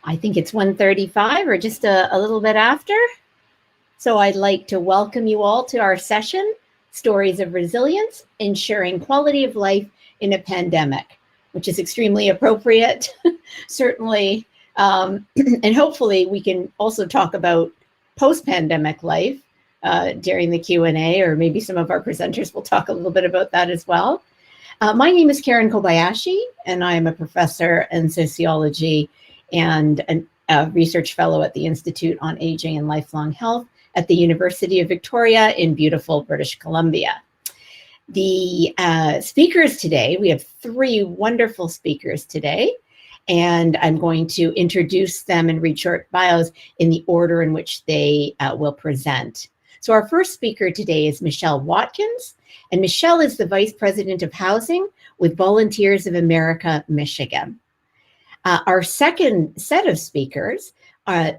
I think it's 1:35 or just a little bit after. So I'd like to welcome you all to our session, Stories of Resilience, Ensuring Quality of Life in a Pandemic, which is extremely appropriate, certainly. And hopefully we can also talk about post-pandemic life during the Q&A, or maybe some of our presenters will talk a little bit about that as well. My name is Karen Kobayashi, and I am a professor in sociology and a research fellow at the Institute on Aging and Lifelong Health at the University of Victoria in beautiful British Columbia. The speakers today, we have three wonderful speakers today, and I'm going to introduce them and read short bios in the order in which they will present. So our first speaker today is Michelle Watkins, and Michelle is the Vice President of Housing with Volunteers of America, Michigan. Our second set of speakers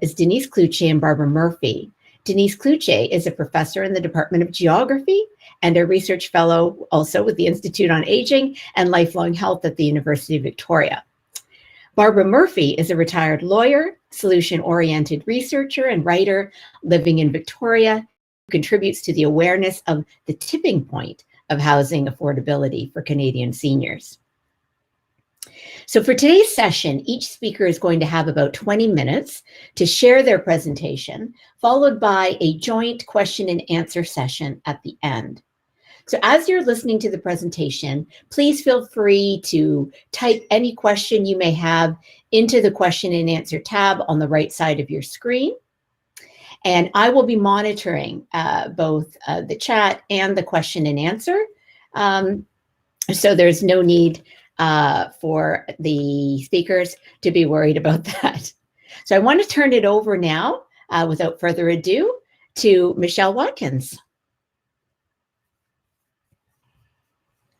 is Denise Cloutier and Barbara Murphy. Denise Cloutier is a professor in the Department of Geography and a research fellow also with the Institute on Aging and Lifelong Health at the University of Victoria. Barbara Murphy is a retired lawyer, solution-oriented researcher and writer living in Victoria, who contributes to the awareness of the tipping point of housing affordability for Canadian seniors. So for today's session, each speaker is going to have about 20 minutes to share their presentation, followed by a joint question and answer session at the end. So as you're listening to the presentation, please feel free to type any question you may have into the question and answer tab on the right side of your screen. And I will be monitoring both the chat and the question and answer. So there's no need for the speakers to be worried about that. So I want to turn it over now, without further ado, to Michelle Watkins.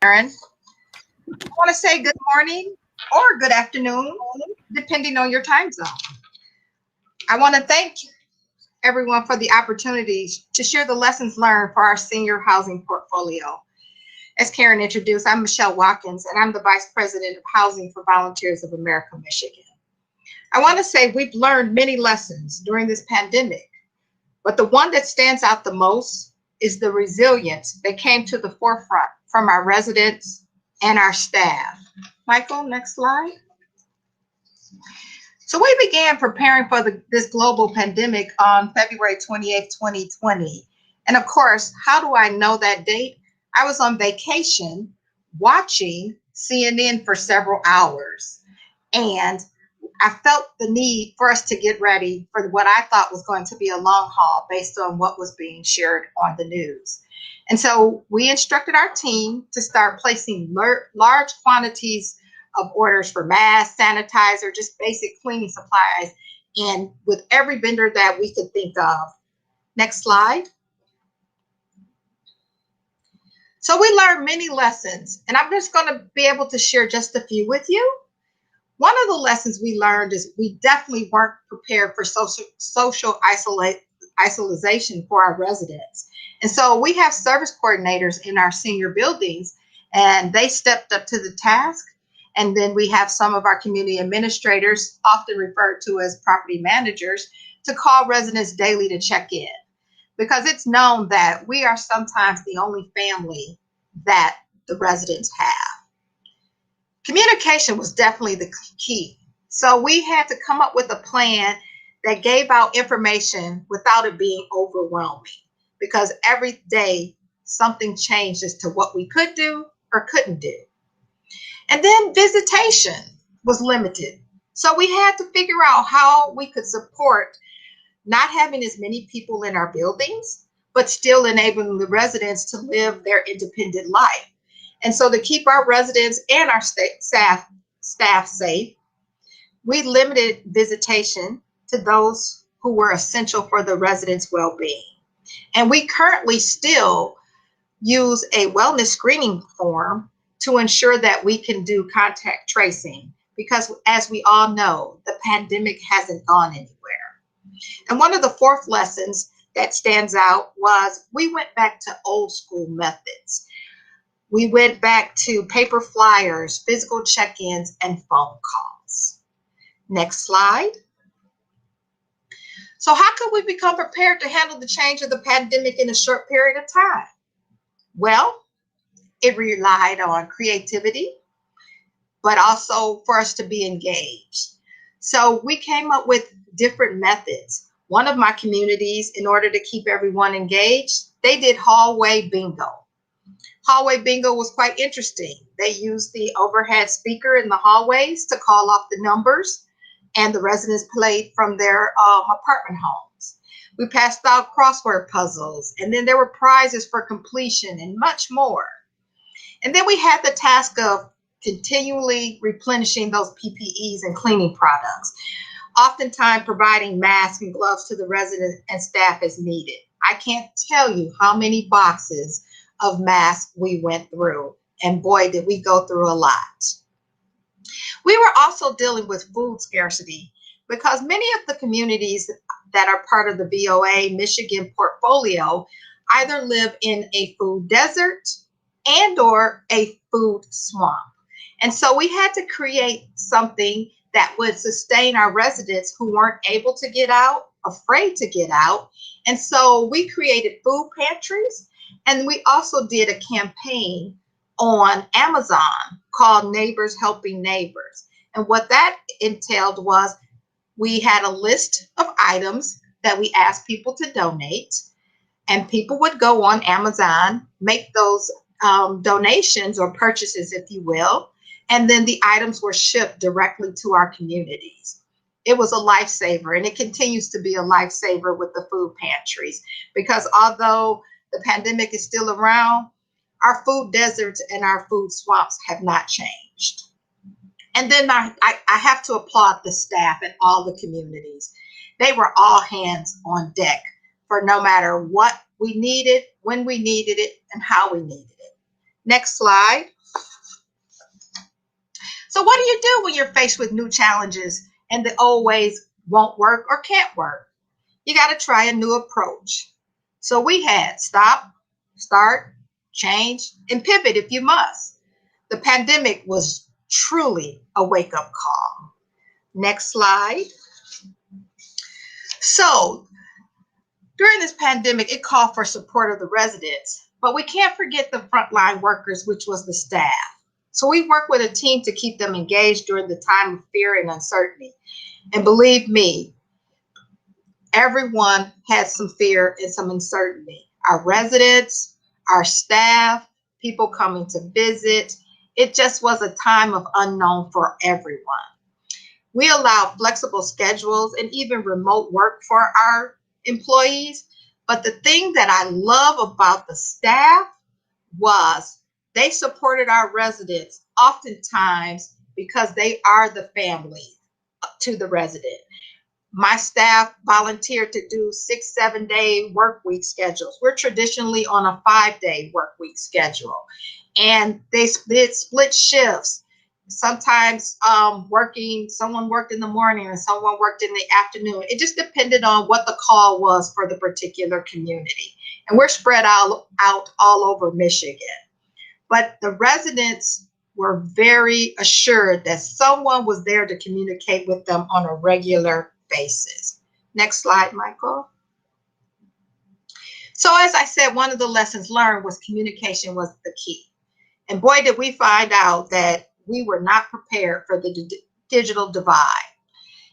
Aaron, I want to say good morning or good afternoon, depending on your time zone. I want to thank everyone for the opportunity to share the lessons learned for our senior housing portfolio. As Karen introduced, I'm Michelle Watkins, and I'm the Vice President of Housing for Volunteers of America, Michigan. I want to say we've learned many lessons during this pandemic, but the one that stands out the most is the resilience that came to the forefront from our residents and our staff. Michael, next slide. So we began preparing for this global pandemic on February 28th, 2020. And of course, how do I know that date? I was on vacation watching CNN for several hours, and I felt the need for us to get ready for what I thought was going to be a long haul based on what was being shared on the news. And so we instructed our team to start placing large quantities of orders for masks, sanitizer, just basic cleaning supplies, and with every vendor that we could think of. Next slide. So we learned many lessons, and I'm just going to be able to share just a few with you. One of the lessons we learned is we definitely weren't prepared for social isolation for our residents. And so we have service coordinators in our senior buildings, and they stepped up to the task. And then we have some of our community administrators, often referred to as property managers, to call residents daily to check in, because it's known that we are sometimes the only family that the residents have. Communication was definitely the key. So we had to come up with a plan that gave out information without it being overwhelming, because every day something changed as to what we could do or couldn't do. And then visitation was limited. So we had to figure out how we could support not having as many people in our buildings, but still enabling the residents to live their independent life. And so to keep our residents and our staff safe, we limited visitation to those who were essential for the residents' well-being. And we currently still use a wellness screening form to ensure that we can do contact tracing, because as we all know, the pandemic hasn't gone anywhere. And one of the fourth lessons that stands out was we went back to old school methods. We went back to paper flyers, physical check-ins, and phone calls. Next slide. So how could we become prepared to handle the change of the pandemic in a short period of time? Well, it relied on creativity, but also for us to be engaged. So we came up with different methods. One of my communities, in order to keep everyone engaged, they did hallway bingo. Hallway bingo was quite interesting. They used the overhead speaker in the hallways to call off the numbers, and the residents played from their apartment homes. We passed out crossword puzzles, and then there were prizes for completion and much more. And then we had the task of continually replenishing those PPEs and cleaning products, oftentimes providing masks and gloves to the residents and staff as needed. I can't tell you how many boxes of masks we went through, and boy, did we go through a lot. We were also dealing with food scarcity because many of the communities that are part of the VOA Michigan portfolio either live in a food desert and or a food swamp. And so we had to create something that would sustain our residents who weren't able to get out, afraid to get out. And so we created food pantries, and we also did a campaign on Amazon called Neighbors Helping Neighbors. And what that entailed was we had a list of items that we asked people to donate, and people would go on Amazon, make those donations or purchases, if you will, and then the items were shipped directly to our communities. It was a lifesaver, and it continues to be a lifesaver with the food pantries, because although the pandemic is still around, our food deserts and our food swamps have not changed. And then I have to applaud the staff in all the communities. They were all hands on deck for no matter what we needed, when we needed it, and how we needed it. Next slide. So what do you do when you're faced with new challenges and the old ways won't work or can't work? You got to try a new approach. So we had stop, start, change, and pivot if you must. The pandemic was truly a wake-up call. Next slide. So during this pandemic, it called for support of the residents, but we can't forget the frontline workers, which was the staff. So we worked with a team to keep them engaged during the time of fear and uncertainty. And believe me, everyone had some fear and some uncertainty. Our residents, our staff, people coming to visit. It just was a time of unknown for everyone. We allowed flexible schedules and even remote work for our employees. But the thing that I love about the staff was they supported our residents oftentimes because they are the family to the resident. My staff volunteered to do 6-7 day work week schedules. We're traditionally on a 5-day work week schedule, and they did split shifts. Sometimes someone worked in the morning and someone worked in the afternoon. It just depended on what the call was for the particular community. And we're spread out all over Michigan. But the residents were very assured that someone was there to communicate with them on a regular basis. Next slide, Michael. So as I said, one of the lessons learned was communication was the key. And boy, did we find out that we were not prepared for the digital divide.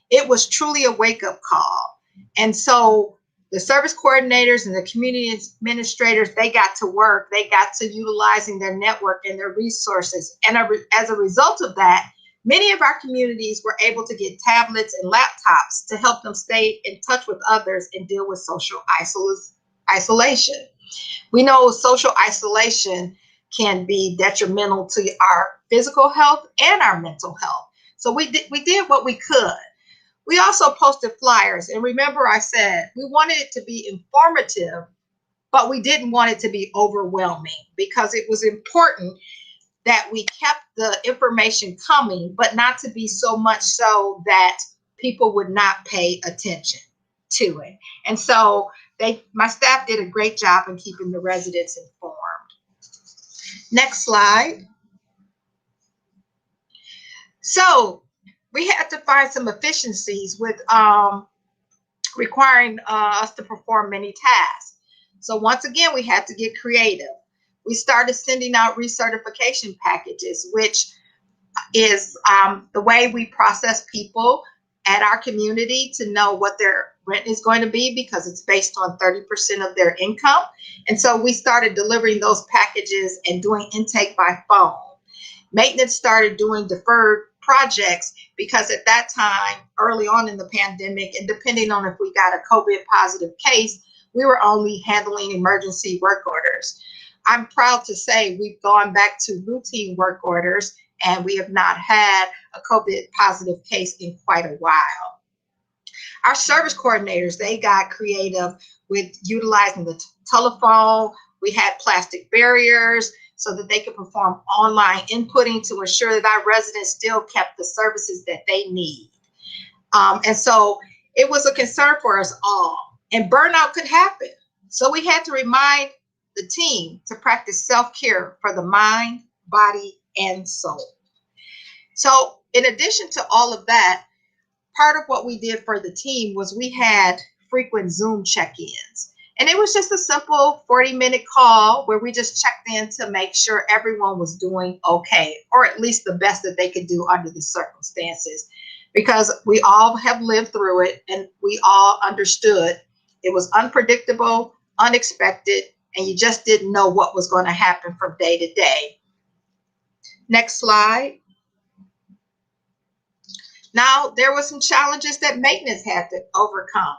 It was truly a wake-up call. And so the service coordinators and the community administrators, they got to work. They got to utilizing their network and their resources. And as a result of that, many of our communities were able to get tablets and laptops to help them stay in touch with others and deal with social isolation. We know social isolation can be detrimental to our physical health and our mental health. So we did what we could. We also posted flyers. And remember, I said we wanted it to be informative, but we didn't want it to be overwhelming, because it was important that we kept the information coming, but not to be so much so that people would not pay attention to it. And so my staff did a great job in keeping the residents informed. Next slide. So we had to find some efficiencies with requiring us to perform many tasks. So once again, we had to get creative. We started sending out recertification packages, which is the way we process people at our community to know what their rent is going to be, because it's based on 30% of their income. And so we started delivering those packages and doing intake by phone. Maintenance started doing deferred projects because at that time, early on in the pandemic, and depending on if we got a COVID positive case, we were only handling emergency work orders. I'm proud to say we've gone back to routine work orders, and we have not had a COVID positive case in quite a while. Our service coordinators, they got creative with utilizing the telephone. We had plastic barriers so that they could perform online inputting to ensure that our residents still kept the services that they need. And so it was a concern for us all, and burnout could happen. So we had to remind the team to practice self-care for the mind, body, and soul. So in addition to all of that, part of what we did for the team was we had frequent Zoom check-ins. And it was just a simple 40-minute call where we just checked in to make sure everyone was doing okay, or at least the best that they could do under the circumstances, because we all have lived through it and we all understood it was unpredictable, unexpected, and you just didn't know what was going to happen from day to day. Next slide. Now, there were some challenges that maintenance had to overcome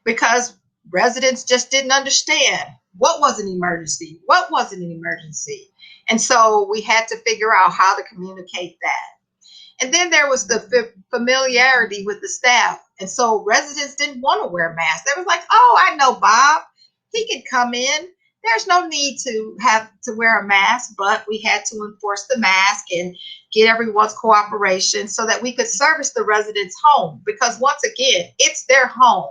because residents just didn't understand what was an emergency, what wasn't an emergency. And so we had to figure out how to communicate that. And then there was the familiarity with the staff. And so residents didn't want to wear masks. They was like, oh, I know Bob. He can come in. There's no need to have to wear a mask, but we had to enforce the mask and get everyone's cooperation so that we could service the residents' home. Because once again, it's their home.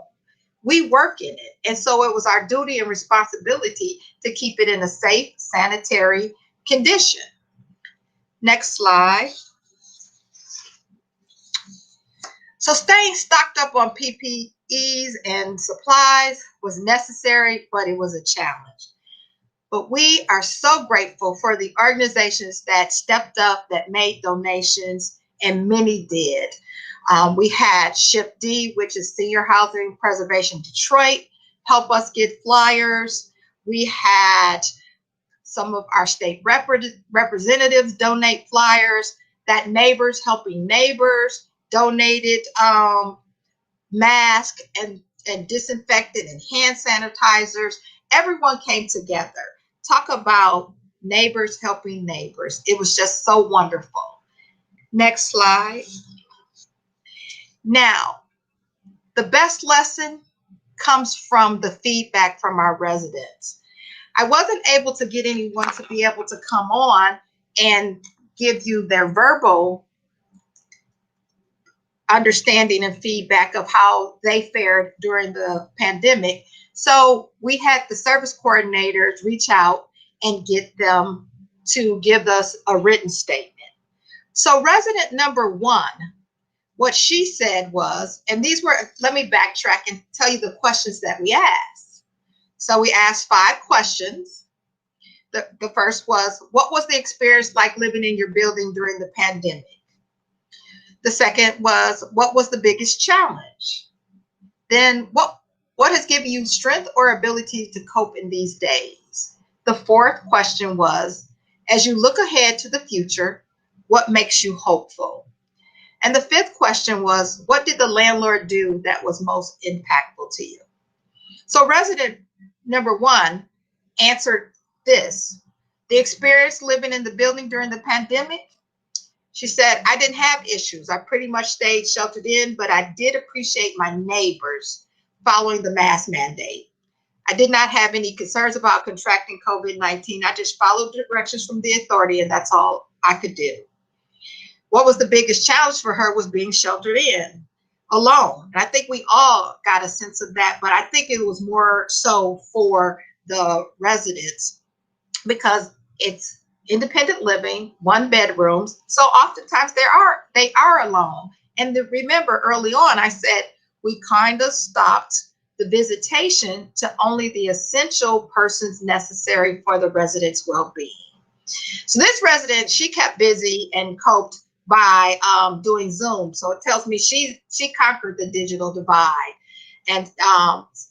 We work in it. And so it was our duty and responsibility to keep it in a safe, sanitary condition. Next slide. So staying stocked up on PPEs and supplies was necessary, but it was a challenge. But we are so grateful for the organizations that stepped up, that made donations, and many did. We had SHIP-D, which is Senior Housing Preservation Detroit, help us get flyers. We had some of our state representatives donate flyers. That Neighbors Helping Neighbors donated masks and disinfectant and hand sanitizers. Everyone came together. Talk about neighbors helping neighbors. It was just so wonderful. Next slide. Now, the best lesson comes from the feedback from our residents. I wasn't able to get anyone to be able to come on and give you their verbal understanding and feedback of how they fared during the pandemic. So we had the service coordinators reach out and get them to give us a written statement. So resident number one, what she said was, and these were, let me backtrack and tell you the questions that we asked. So we asked 5 questions. The first was, what was the experience like living in your building during the pandemic? The second was, what was the biggest challenge? Then what has given you strength or ability to cope in these days? The fourth question was, as you look ahead to the future, what makes you hopeful? And the fifth question was, what did the landlord do that was most impactful to you? So resident number one answered this. The experience living in the building during the pandemic, she said, I didn't have issues. I pretty much stayed sheltered in, but I did appreciate my neighbors following the mask mandate. I did not have any concerns about contracting COVID-19. I just followed directions from the authority, and that's all I could do. What was the biggest challenge for her was being sheltered in, alone. And I think we all got a sense of that, but I think it was more so for the residents because it's independent living, 1 bedrooms. So oftentimes they are alone. And remember early on, I said, we kind of stopped the visitation to only the essential persons necessary for the residents' well-being. So this resident, she kept busy and coped by doing Zoom. So it tells me she conquered the digital divide, and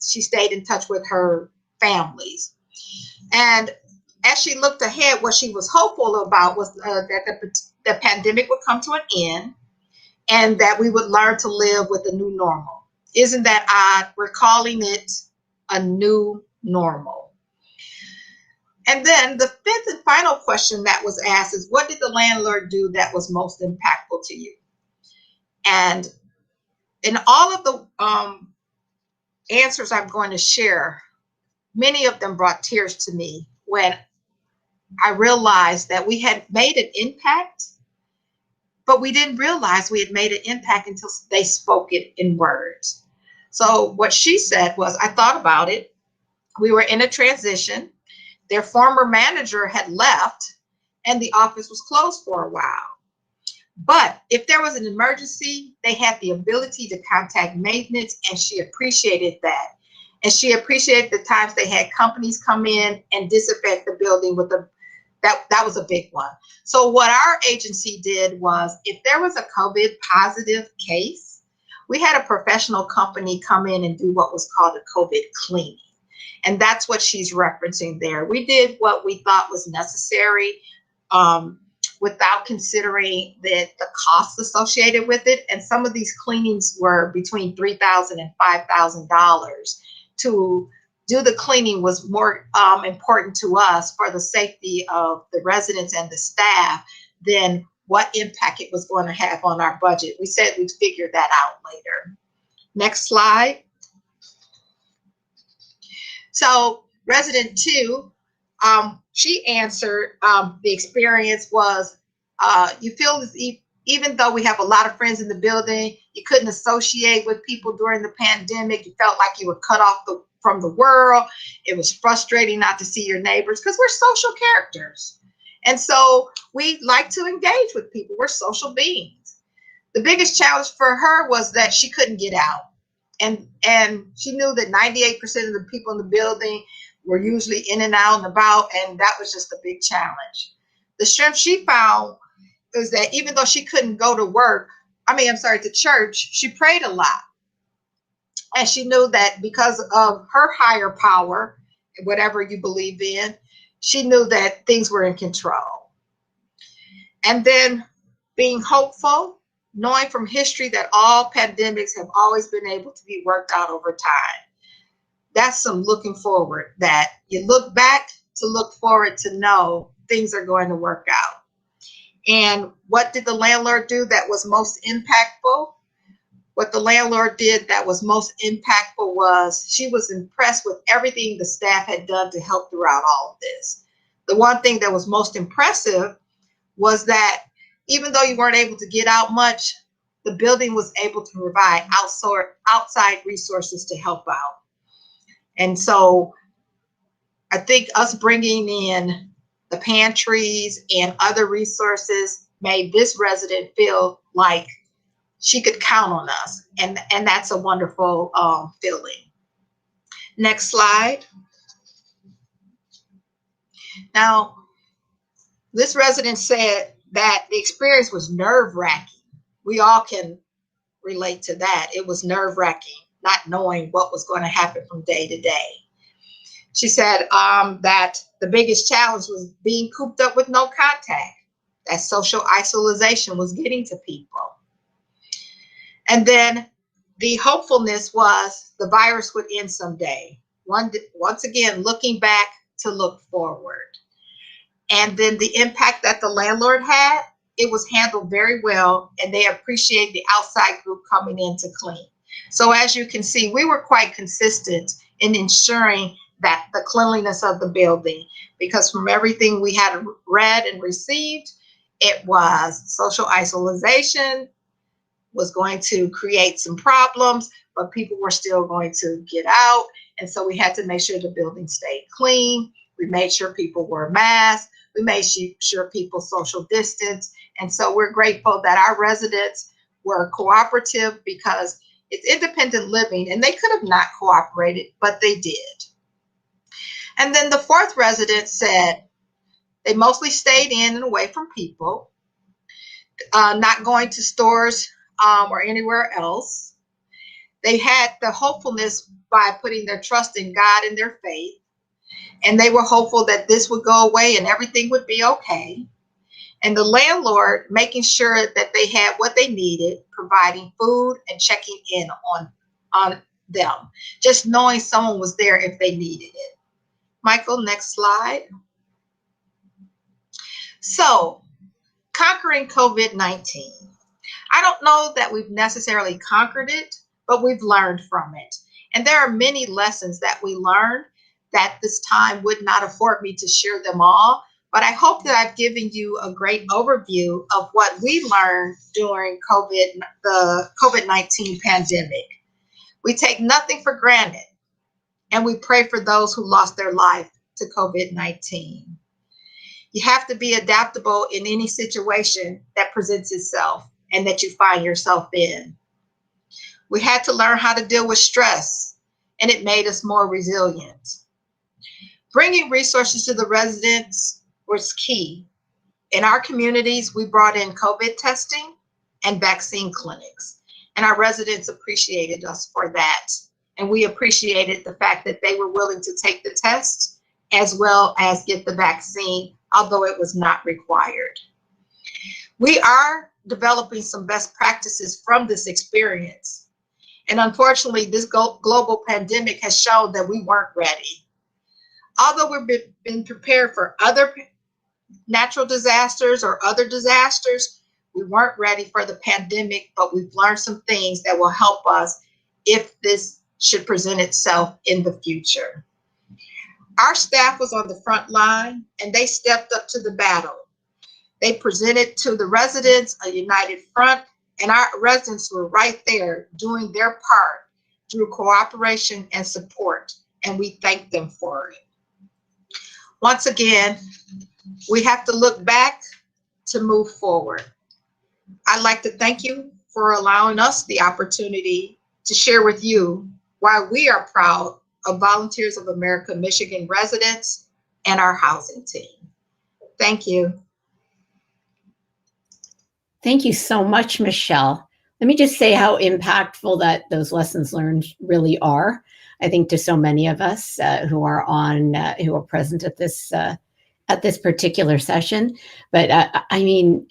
she stayed in touch with her families. And as she looked ahead, what she was hopeful about was that the pandemic would come to an end and that we would learn to live with a new normal. Isn't that odd? We're calling it a new normal. And then the fifth and final question that was asked is, what did the landlord do that was most impactful to you? And in all of the answers I'm going to share, many of them brought tears to me when I realized that we had made an impact, but we didn't realize we had made an impact until they spoke it in words. So what she said was, I thought about it. We were in a transition. Their former manager had left and the office was closed for a while. But if there was an emergency, they had the ability to contact maintenance, and she appreciated that. And she appreciated the times they had companies come in and disinfect the building with that was a big one. So what our agency did was, if there was a COVID positive case, we had a professional company come in and do what was called a COVID cleaning. And that's what she's referencing there. We did what we thought was necessary without considering the costs associated with it. And some of these cleanings were between $3,000 and $5,000. To do the cleaning was more important to us for the safety of the residents and the staff than what impact it was going to have on our budget. We said we'd figure that out later. Next slide. So resident 2, she answered, the experience was, you feel as if even though we have a lot of friends in the building, you couldn't associate with people during the pandemic. You felt like you were cut off from the world. It was frustrating not to see your neighbors because we're social characters. And so we like to engage with people. We're social beings. The biggest challenge for her was that she couldn't get out. And she knew that 98% of the people in the building were usually in and out and about, and that was just a big challenge. The strength she found is that even though she couldn't go to church, she prayed a lot. And she knew that because of her higher power, whatever you believe in, she knew that things were in control. And then being hopeful, knowing from history that all pandemics have always been able to be worked out over time. That's some looking forward, that you look back to look forward to know things are going to work out. And what did the landlord do that was most impactful? What the landlord did that was most impactful was she was impressed with everything the staff had done to help throughout all of this. The one thing that was most impressive was that even though you weren't able to get out much, the building was able to provide outside resources to help out. And so I think us bringing in the pantries and other resources made this resident feel like she could count on us. And that's a wonderful feeling. Next slide. Now, this resident said that the experience was nerve-wracking. We all can relate to that. It was nerve-wracking, not knowing what was going to happen from day to day. She said that the biggest challenge was being cooped up with no contact. That social isolation was getting to people. And then the hopefulness was the virus would end someday. Once again, looking back to look forward. And then the impact that the landlord had, it was handled very well, and they appreciate the outside group coming in to clean. So as you can see, we were quite consistent in ensuring that the cleanliness of the building, because from everything we had read and received, it was social isolation was going to create some problems, but people were still going to get out. And so we had to make sure the building stayed clean. We made sure people wore masks. We made sure people social distance. And so we're grateful that our residents were cooperative, because It's independent living, and they could have not cooperated, but they did. And then the fourth resident said they mostly stayed in and away from people, not going to stores or anywhere else. They had the hopefulness by putting their trust in God and their faith, and they were hopeful that this would go away and everything would be okay. And the landlord making sure that they had what they needed, providing food and checking in on them, just knowing someone was there if they needed it. Michael, next slide. So, conquering COVID-19. I don't know that we've necessarily conquered it, but we've learned from it. And there are many lessons that we learned that this time would not afford me to share them all. But I hope that I've given you a great overview of what we learned during the COVID-19 pandemic. We take nothing for granted, and we pray for those who lost their life to COVID-19. You have to be adaptable in any situation that presents itself and that you find yourself in. We had to learn how to deal with stress, and it made us more resilient. Bringing resources to the residents was key. In our communities, we brought in COVID testing and vaccine clinics, and our residents appreciated us for that. And we appreciated the fact that they were willing to take the test as well as get the vaccine, although it was not required. We are developing some best practices from this experience. And unfortunately, this global pandemic has shown that we weren't ready. Although we've been prepared for other natural disasters or other disasters, we weren't ready for the pandemic, but we've learned some things that will help us if this should present itself in the future. Our staff was on the front line, and they stepped up to the battle. They presented to the residents a united front, and our residents were right there doing their part through cooperation and support, and we thank them for it. Once again, we have to look back to move forward. I'd like to thank you for allowing us the opportunity to share with you why we are proud of Volunteers of America Michigan residents and our housing team. Thank you. Thank you so much, Michelle. Let me just say how impactful that those lessons learned really are. I think to so many of us who are present at this particular session. But I mean,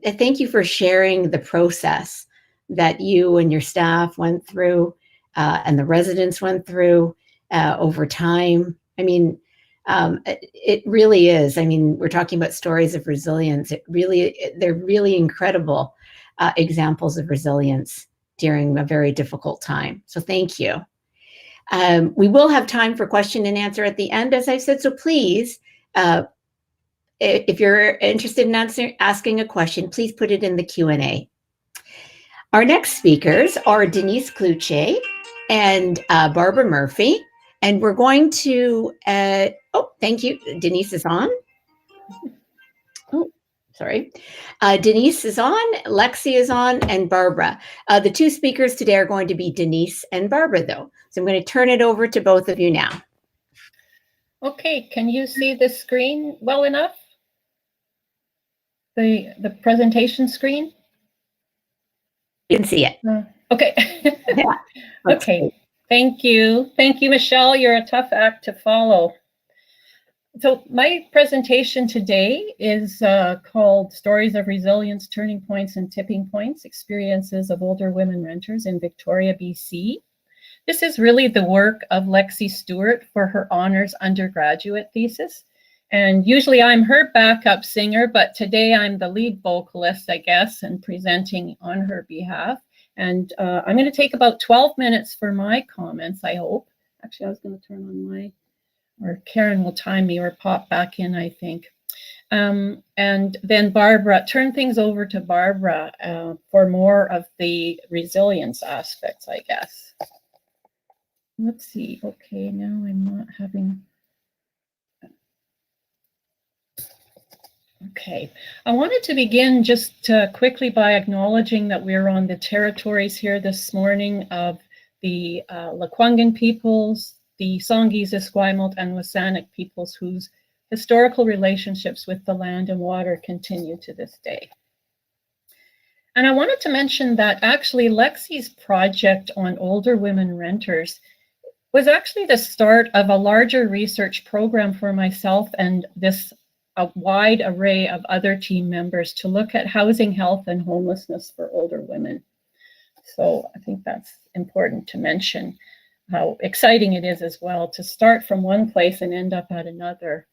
thank you for sharing the process that you and your staff went through and the residents went through over time. I mean, it really is. I mean, we're talking about stories of resilience. They're really incredible examples of resilience during a very difficult time. So thank you. We will have time for question and answer at the end, as I said. So please, if you're interested in asking a question, please put it in the Q&A. Our next speakers are Denise Kluche and Barbara Murphy. And we're going to, oh, thank you. Denise is on. Oh, sorry. Denise is on, Lexi is on, and Barbara. The two speakers today are going to be Denise and Barbara, though. So I'm going to turn it over to both of you now. Okay, can you see the screen well enough? The presentation screen? You can see it. Okay. Yeah, okay. Great. Thank you. Thank you, Michelle. You're a tough act to follow. So my presentation today is called Stories of Resilience, Turning Points and Tipping Points, Experiences of Older Women Renters in Victoria, BC. This is really the work of Lexi Stewart for her honors undergraduate thesis. And usually I'm her backup singer, but today I'm the lead vocalist, I guess, and presenting on her behalf. And I'm going to take about 12 minutes for my comments, I hope. Actually, I was going to turn on my, or Karen will time me or pop back in, I think. And then Barbara, turn things over to Barbara for more of the resilience aspects, I guess. Let's see. Okay, now I'm not having. Okay, I wanted to begin just quickly by acknowledging that we're on the territories here this morning of the Lekwungen peoples, the Songhees, Esquimalt, and WSÁNEĆ peoples whose historical relationships with the land and water continue to this day. And I wanted to mention that actually Lexi's project on older women renters was actually the start of a larger research program for myself and a wide array of other team members to look at housing, health, and homelessness for older women. So I think that's important to mention how exciting it is as well to start from one place and end up at another.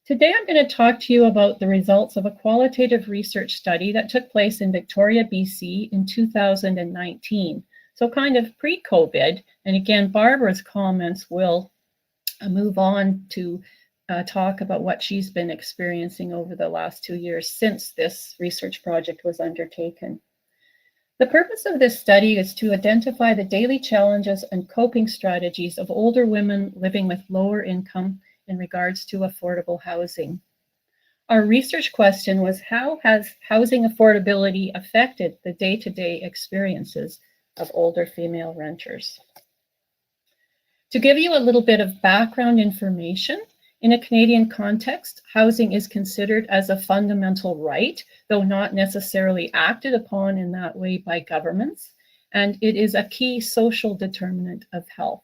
Today, I'm going to talk to you about the results of a qualitative research study that took place in Victoria, BC in 2019. So kind of pre-COVID. And again, Barbara's comments will move on to talk about what she's been experiencing over the last 2 years since this research project was undertaken. The purpose of this study is to identify the daily challenges and coping strategies of older women living with lower income in regards to affordable housing. Our research question was, how has housing affordability affected the day-to-day experiences of older female renters? To give you a little bit of background information, in a Canadian context, housing is considered as a fundamental right, though not necessarily acted upon in that way by governments, and it is a key social determinant of health.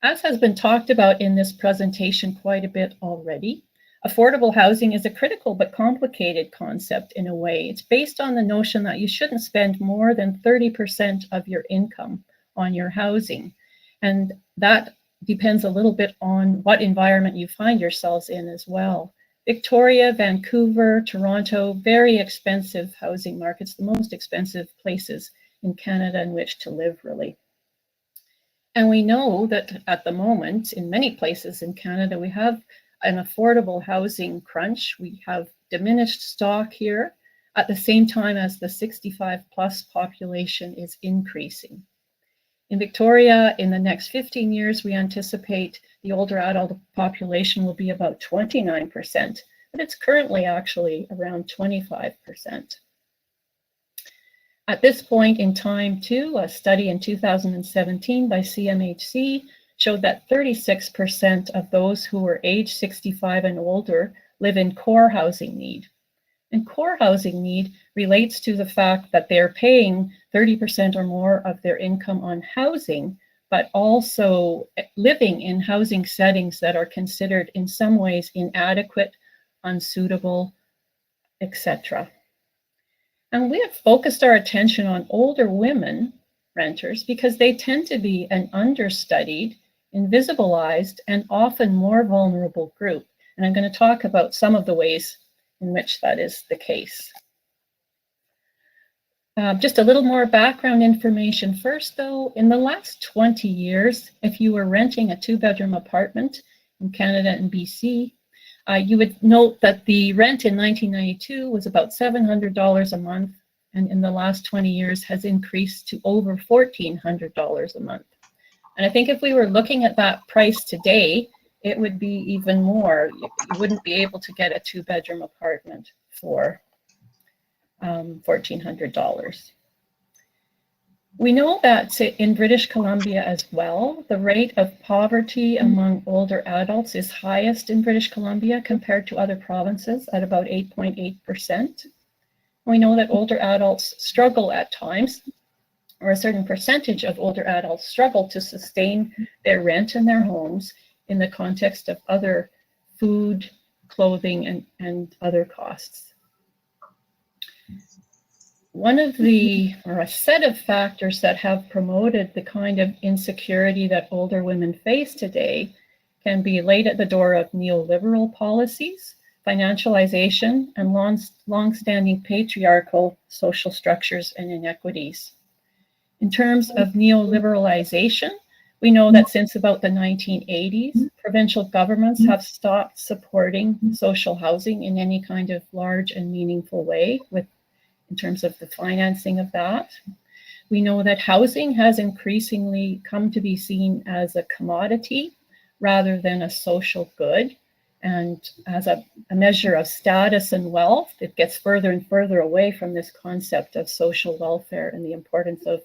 As has been talked about in this presentation quite a bit already, affordable housing is a critical but complicated concept in a way. It's based on the notion that you shouldn't spend more than 30% of your income on your housing. And that depends a little bit on what environment you find yourselves in as well. Victoria, Vancouver, Toronto, very expensive housing markets, the most expensive places in Canada in which to live, really. And we know that at the moment, in many places in Canada, we have an affordable housing crunch. We have diminished stock here at the same time as the 65 plus population is increasing. In Victoria, in the next 15 years, we anticipate the older adult population will be about 29%, but it's currently actually around 25%. At this point in time, too, a study in 2017 by CMHC showed that 36% of those who were age 65 and older live in core housing need. And core housing need relates to the fact that they're paying 30% or more of their income on housing, but also living in housing settings that are considered in some ways inadequate, unsuitable, etc. And we have focused our attention on older women renters because they tend to be an understudied, invisibilized, and often more vulnerable group. And I'm going to talk about some of the ways in which that is the case. Just a little more background information first, though. In the last 20 years, if you were renting a 2-bedroom apartment in Canada and BC, you would note that the rent in 1992 was about $700 a month, and in the last 20 years has increased to over $1,400 a month. And I think if we were looking at that price today, it would be even more. You wouldn't be able to get a 2-bedroom apartment for $1,400. We know that in British Columbia as well, the rate of poverty among older adults is highest in British Columbia compared to other provinces at about 8.8%. We know that older adults struggle at times, or a certain percentage of older adults struggle to sustain their rent in their homes in the context of other food, clothing, and other costs. One of a set of factors that have promoted the kind of insecurity that older women face today can be laid at the door of neoliberal policies, financialization, and long-standing patriarchal social structures and inequities. In terms of neoliberalization, we know that since about the 1980s, provincial governments have stopped supporting social housing in any kind of large and meaningful way in terms of the financing of that. We know that housing has increasingly come to be seen as a commodity rather than a social good. And as a measure of status and wealth, it gets further and further away from this concept of social welfare and the importance of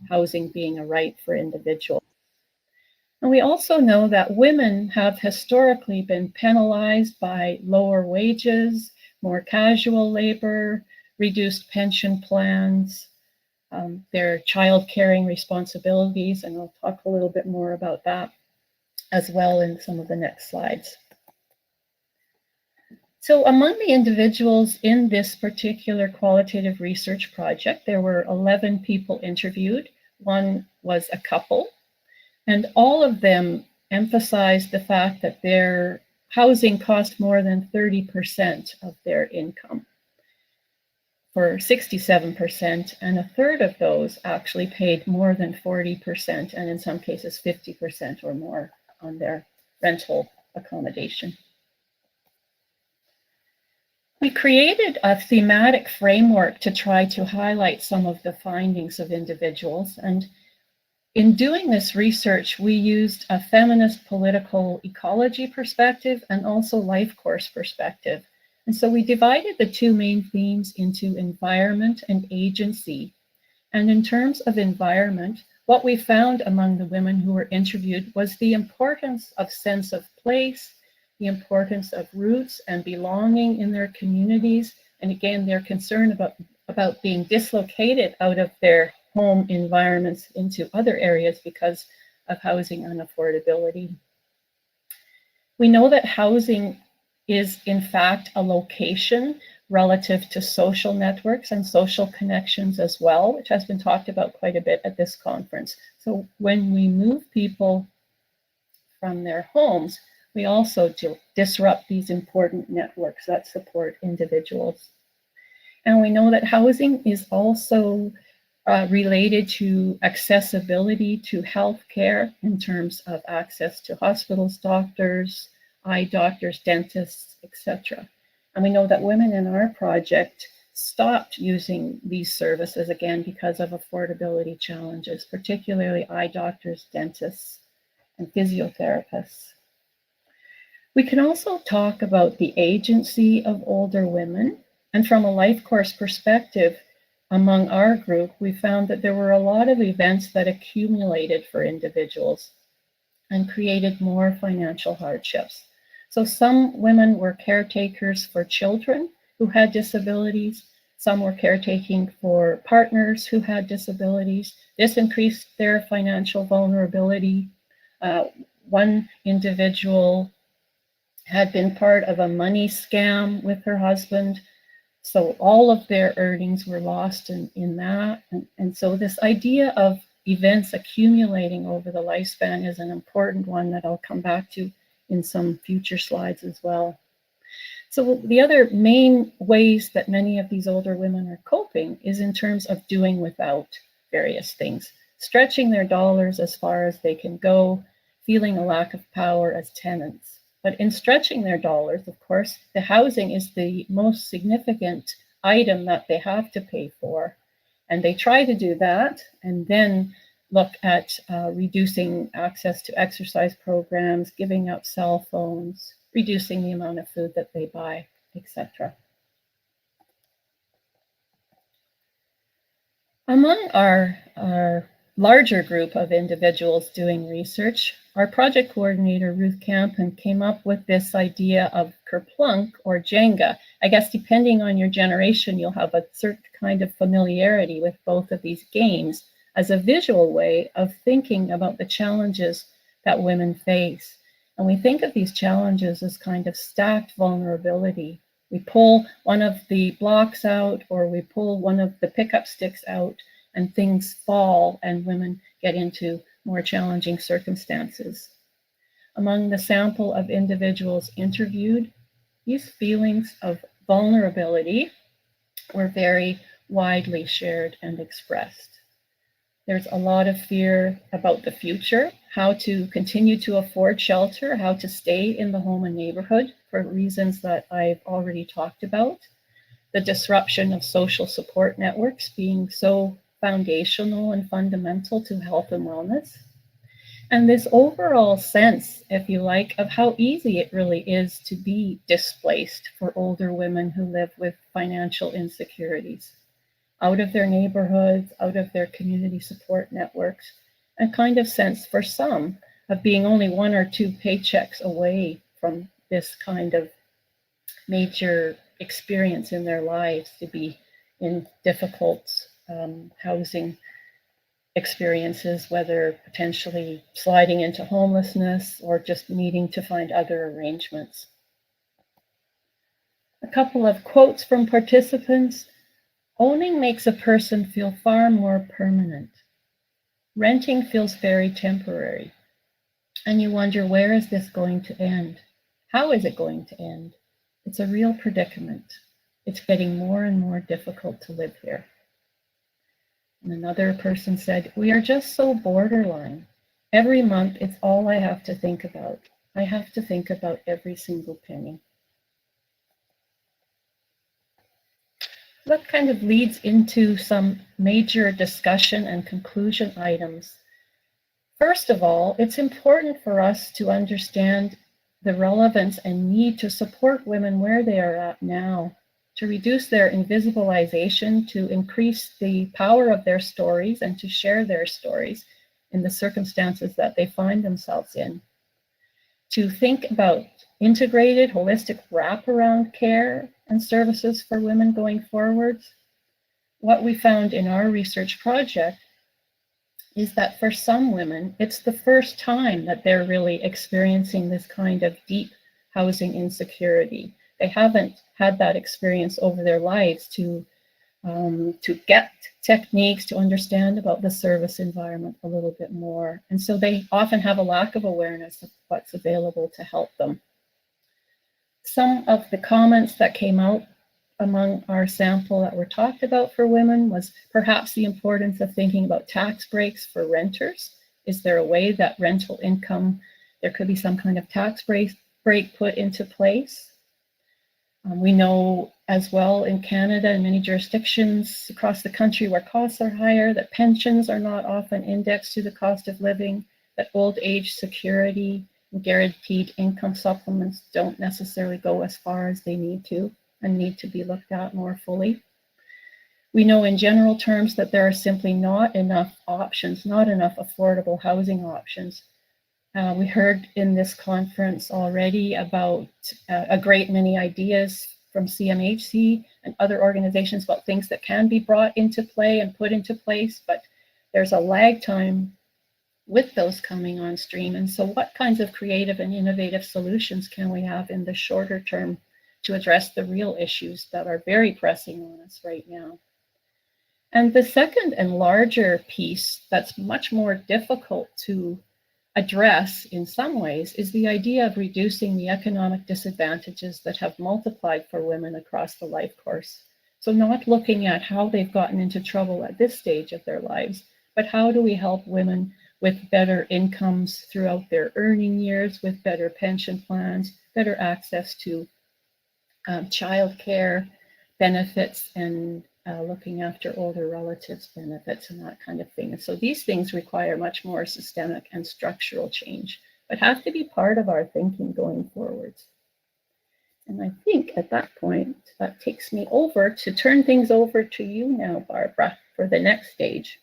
housing being a right for individuals. And we also know that women have historically been penalized by lower wages, more casual labor, reduced pension plans, their child caring responsibilities, and I'll talk a little bit more about that as well in some of the next slides. So among the individuals in this particular qualitative research project, there were 11 people interviewed. One was a couple, and all of them emphasized the fact that their housing cost more than 30% of their income, for 67%, and a third of those actually paid more than 40%, and in some cases 50% or more on their rental accommodation. We created a thematic framework to try to highlight some of the findings of individuals. And in doing this research, we used a feminist political ecology perspective and also life course perspective. And so we divided the two main themes into environment and agency. And in terms of environment, what we found among the women who were interviewed was the importance of sense of place, the importance of roots and belonging in their communities. And again, their concern about being dislocated out of their home environments into other areas because of housing unaffordability. We know that housing is in fact a location relative to social networks and social connections as well, which has been talked about quite a bit at this conference. So when we move people from their homes, we also disrupt these important networks that support individuals. And we know that housing is also related to accessibility to healthcare in terms of access to hospitals, doctors, eye doctors, dentists, etc. And we know that women in our project stopped using these services again because of affordability challenges, particularly eye doctors, dentists, and physiotherapists. We can also talk about the agency of older women. And from a life course perspective, among our group, we found that there were a lot of events that accumulated for individuals and created more financial hardships. So some women were caretakers for children who had disabilities. Some were caretaking for partners who had disabilities. This increased their financial vulnerability. One individual had been part of a money scam with her husband. So all of their earnings were lost in that. And so this idea of events accumulating over the lifespan is an important one that I'll come back to in some future slides as well. So the other main ways that many of these older women are coping is in terms of doing without various things, stretching their dollars as far as they can go, feeling a lack of power as tenants. But in stretching their dollars, of course, the housing is the most significant item that they have to pay for. And they try to do that and then look at reducing access to exercise programs, giving up cell phones, reducing the amount of food that they buy, etc. Among our larger group of individuals doing research, our project coordinator, Ruth Campen, came up with this idea of kerplunk or Jenga. I guess depending on your generation, you'll have a certain kind of familiarity with both of these games as a visual way of thinking about the challenges that women face. And we think of these challenges as kind of stacked vulnerability. We pull one of the blocks out or we pull one of the pickup sticks out and things fall and women get into more challenging circumstances. Among the sample of individuals interviewed, these feelings of vulnerability were very widely shared and expressed. There's a lot of fear about the future, how to continue to afford shelter, how to stay in the home and neighborhood for reasons that I've already talked about. The disruption of social support networks being so foundational and fundamental to health and wellness. And this overall sense, if you like, of how easy it really is to be displaced for older women who live with financial insecurities, out of their neighborhoods, out of their community support networks, and kind of sense for some of being only 1 or 2 paychecks away from this kind of major experience in their lives, to be in difficult housing experiences, whether potentially sliding into homelessness or just needing to find other arrangements. A couple of quotes from participants. Owning makes a person feel far more permanent. Renting feels very temporary. And you wonder, where is this going to end? How is it going to end? It's a real predicament. It's getting more and more difficult to live here. And another person said, we are just so borderline. Every month, it's all I have to think about. I have to think about every single penny. That kind of leads into some major discussion and conclusion items. First of all, it's important for us to understand the relevance and need to support women where they are at now, to reduce their invisibilization, to increase the power of their stories, and to share their stories in the circumstances that they find themselves in. To think about integrated, holistic wraparound care and services for women going forwards. What we found in our research project is that for some women, it's the first time that they're really experiencing this kind of deep housing insecurity. They haven't had that experience over their lives to get techniques, to understand about the service environment a little bit more. And so they often have a lack of awareness of what's available to help them. Some of the comments that came out among our sample that were talked about for women was perhaps the importance of thinking about tax breaks for renters. Is there a way that rental income, there could be some kind of tax break put into place? We know as well in Canada and many jurisdictions across the country where costs are higher, that pensions are not often indexed to the cost of living, that old age security and guaranteed income supplements don't necessarily go as far as they need to and need to be looked at more fully. We know in general terms that there are simply not enough options, not enough affordable housing options. We heard in this conference already about a great many ideas from CMHC and other organizations about things that can be brought into play and put into place, but there's a lag time with those coming on stream. And so what kinds of creative and innovative solutions can we have in the shorter term to address the real issues that are very pressing on us right now? And the second and larger piece that's much more difficult to address in some ways is the idea of reducing the economic disadvantages that have multiplied for women across the life course. So not looking at how they've gotten into trouble at this stage of their lives, but how do we help women with better incomes throughout their earning years, with better pension plans, better access to childcare benefits, and looking after older relatives benefits and that kind of thing. And so these things require much more systemic and structural change, but have to be part of our thinking going forwards. And I think at that point, that takes me over to turn things over to you now, Barbara, for the next stage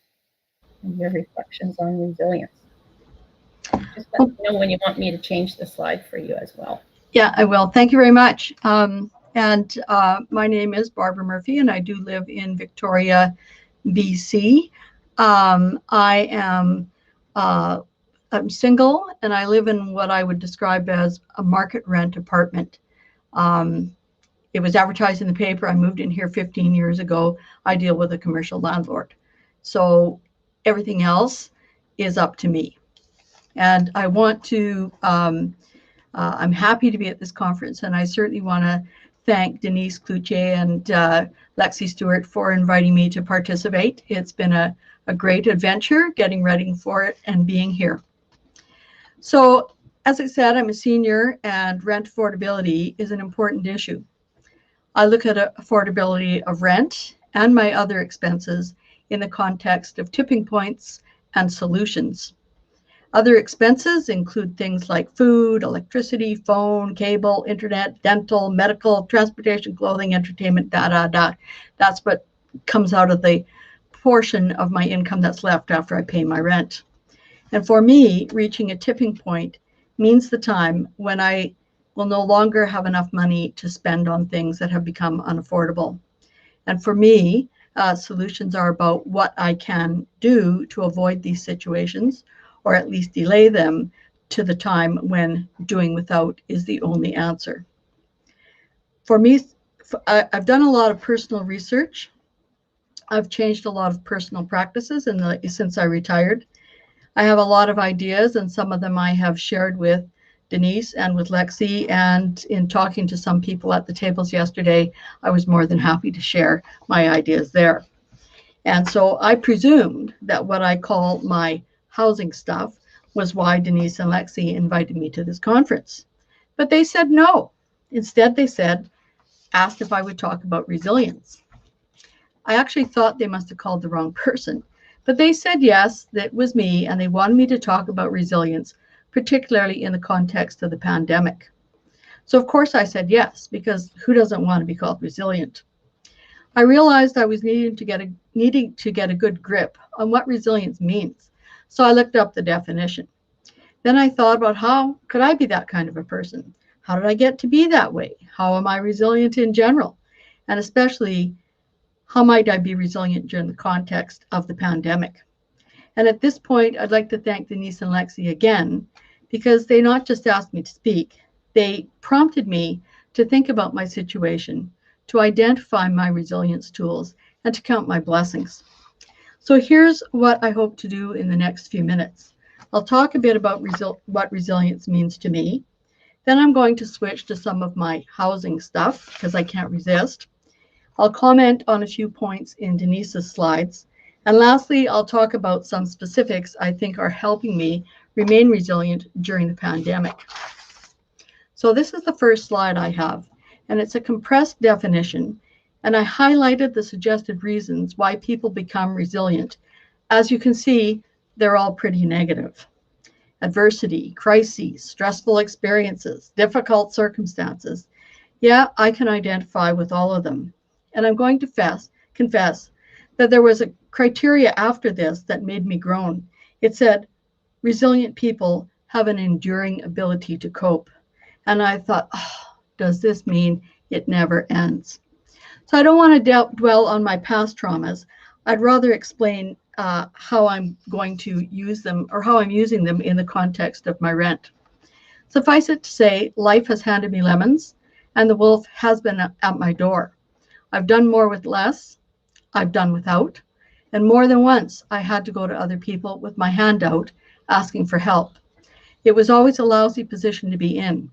and your reflections on resilience. Just let me know when you want me to change the slide for you as well. Yeah, I will. Thank you very much. My name is Barbara Murphy, and I do live in Victoria, BC. I am I'm single, and I live in what I would describe as a market rent apartment. It was advertised in the paper. I moved in here 15 years ago. I deal with a commercial landlord. So everything else is up to me. And I want to, I'm happy to be at this conference, and I certainly want to thank Denise Cloutier and Lexi Stewart for inviting me to participate. It's been a great adventure getting ready for it and being here. So, as I said, I'm a senior, and rent affordability is an important issue. I look at affordability of rent and my other expenses in the context of tipping points and solutions. Other expenses include things like food, electricity, phone, cable, internet, dental, medical, transportation, clothing, entertainment, That's what comes out of the portion of my income that's left after I pay my rent. And for me, reaching a tipping point means the time when I will no longer have enough money to spend on things that have become unaffordable. And for me, solutions are about what I can do to avoid these situations, or at least delay them to the time when doing without is the only answer. For me, I've done a lot of personal research. I've changed a lot of personal practices since I retired. I have a lot of ideas, and some of them I have shared with Denise and with Lexi, and in talking to some people at the tables yesterday, I was more than happy to share my ideas there. And so I presumed that what I call my housing stuff was why Denise and Lexi invited me to this conference. But they said no. Instead, they asked if I would talk about resilience. I actually thought they must have called the wrong person, but they said yes, that was me, and they wanted me to talk about resilience, particularly in the context of the pandemic. So of course I said yes, because who doesn't want to be called resilient? I realized I was needing to get a good grip on what resilience means. So I looked up the definition. Then I thought about how could I be that kind of a person? How did I get to be that way? How am I resilient in general? And especially, how might I be resilient during the context of the pandemic? And at this point, I'd like to thank Denise and Lexi again, because they not just asked me to speak, they prompted me to think about my situation, to identify my resilience tools, and to count my blessings. So here's what I hope to do in the next few minutes. I'll talk a bit about what resilience means to me. Then I'm going to switch to some of my housing stuff, because I can't resist. I'll comment on a few points in Denise's slides. And lastly, I'll talk about some specifics I think are helping me remain resilient during the pandemic. So this is the first slide I have, and it's a compressed definition, and I highlighted the suggested reasons why people become resilient. As you can see, they're all pretty negative. Adversity, crises, stressful experiences, difficult circumstances. Yeah, I can identify with all of them. And I'm going to confess that there was a criteria after this that made me groan. It said, resilient people have an enduring ability to cope. And I thought, oh, does this mean it never ends? So I don't want to dwell on my past traumas. I'd rather explain how I'm going to use them, or how I'm using them in the context of my rent. Suffice it to say, life has handed me lemons, and the wolf has been at my door. I've done more with less, I've done without, and more than once I had to go to other people with my hand out asking for help. It was always a lousy position to be in.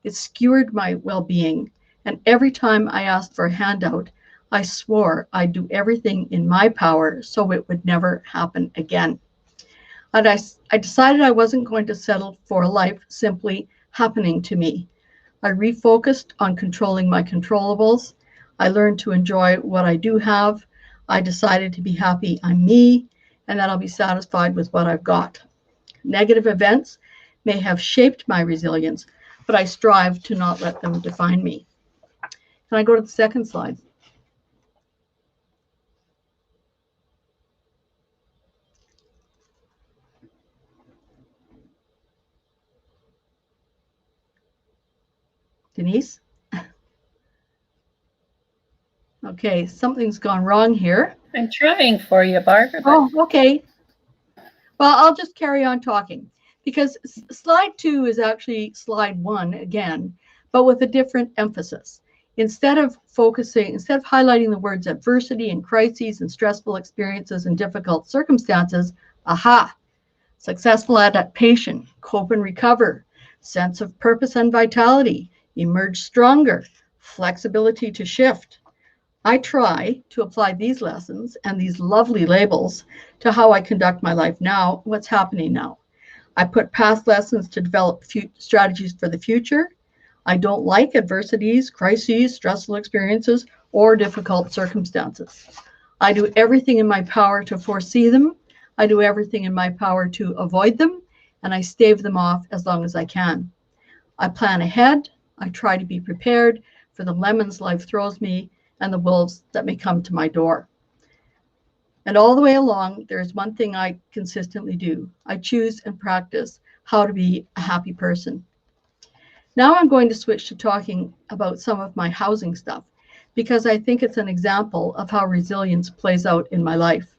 It skewered my well-being, and every time I asked for a handout, I swore I'd do everything in my power so it would never happen again. And I decided I wasn't going to settle for a life simply happening to me. I refocused on controlling my controllables. I learned to enjoy what I do have. I decided to be happy I'm me, and that I'll be satisfied with what I've got. Negative events may have shaped my resilience, but I strive to not let them define me. Can I go to the second slide? Denise? Okay, something's gone wrong here. I'm trying for you, Barbara. Oh, okay. Well, I'll just carry on talking, because slide 2 is actually slide 1 again, but with a different emphasis. Instead of highlighting the words adversity and crises and stressful experiences and difficult circumstances, aha, successful adaptation, cope and recover, sense of purpose and vitality, emerge stronger, flexibility to shift. I try to apply these lessons and these lovely labels to how I conduct my life now, what's happening now. I put past lessons to develop strategies for the future. I don't like adversities, crises, stressful experiences, or difficult circumstances. I do everything in my power to foresee them. I do everything in my power to avoid them. and I stave them off as long as I can. I plan ahead. I try to be prepared for the lemons life throws me and the wolves that may come to my door. And all the way along, there's one thing I consistently do. I choose and practice how to be a happy person. Now I'm going to switch to talking about some of my housing stuff because I think it's an example of how resilience plays out in my life.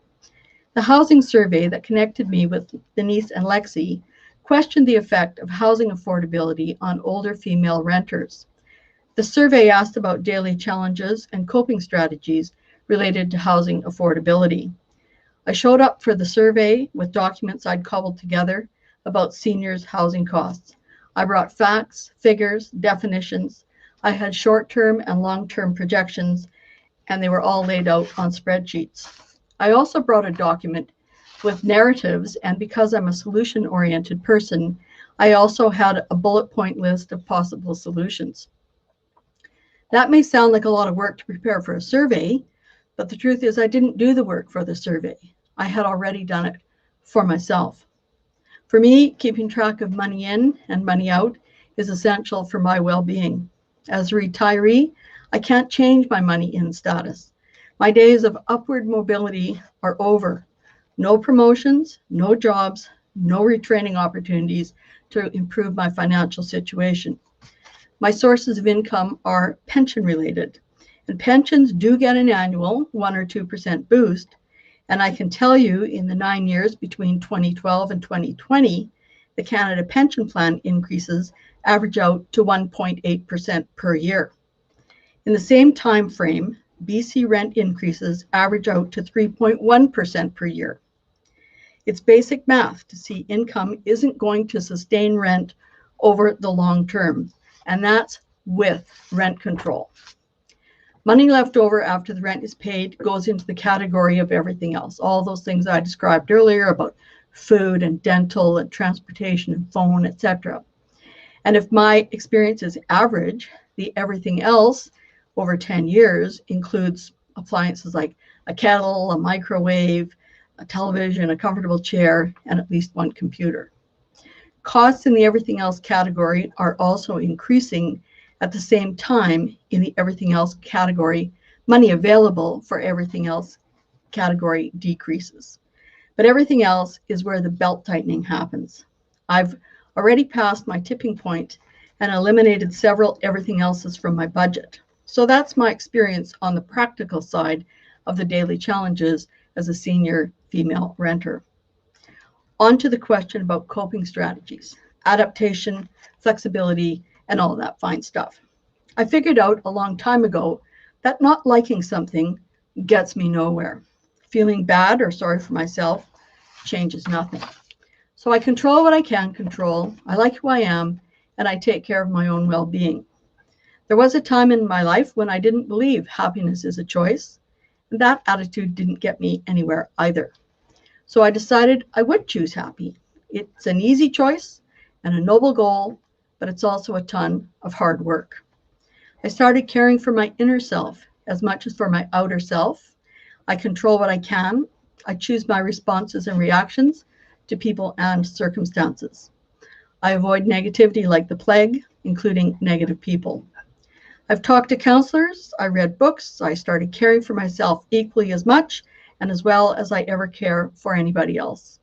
The housing survey that connected me with Denise and Lexi questioned the effect of housing affordability on older female renters. The survey asked about daily challenges and coping strategies related to housing affordability. I showed up for the survey with documents I'd cobbled together about seniors' housing costs. I brought facts, figures, definitions. I had short-term and long-term projections, and they were all laid out on spreadsheets. I also brought a document with narratives, and because I'm a solution-oriented person, I also had a bullet point list of possible solutions. That may sound like a lot of work to prepare for a survey, but the truth is I didn't do the work for the survey. I had already done it for myself. For me, keeping track of money in and money out is essential for my well-being. As a retiree, I can't change my money in status. My days of upward mobility are over. No promotions, no jobs, no retraining opportunities to improve my financial situation. My sources of income are pension related, and pensions do get an annual 1 or 2% boost. And I can tell you in the 9 years between 2012 and 2020, the Canada Pension Plan increases average out to 1.8% per year. In the same time frame, BC rent increases average out to 3.1% per year. It's basic math to see income isn't going to sustain rent over the long term, and that's with rent control. Money left over after the rent is paid goes into the category of everything else. All those things I described earlier about food and dental and transportation and phone, etc. And if my experience is average, the everything else over 10 years includes appliances like a kettle, a microwave, a television, a comfortable chair, and at least one computer. Costs in the everything else category are also increasing. At the same time, in the everything else category, money available for everything else category decreases. But everything else is where the belt tightening happens. I've already passed my tipping point and eliminated several everything else's from my budget. So that's my experience on the practical side of the daily challenges as a senior female renter. On to the question about coping strategies, adaptation, flexibility, and all that fine stuff. I figured out a long time ago that not liking something gets me nowhere. Feeling bad or sorry for myself changes nothing. So I control what I can control, I like who I am, and I take care of my own well-being. There was a time in my life when I didn't believe happiness is a choice, and that attitude didn't get me anywhere either. So I decided I would choose happy. It's an easy choice and a noble goal, but it's also a ton of hard work. I started caring for my inner self as much as for my outer self. I control what I can. I choose my responses and reactions to people and circumstances. I avoid negativity like the plague, including negative people. I've talked to counselors, I read books, I started caring for myself equally as much and as well as I ever care for anybody else.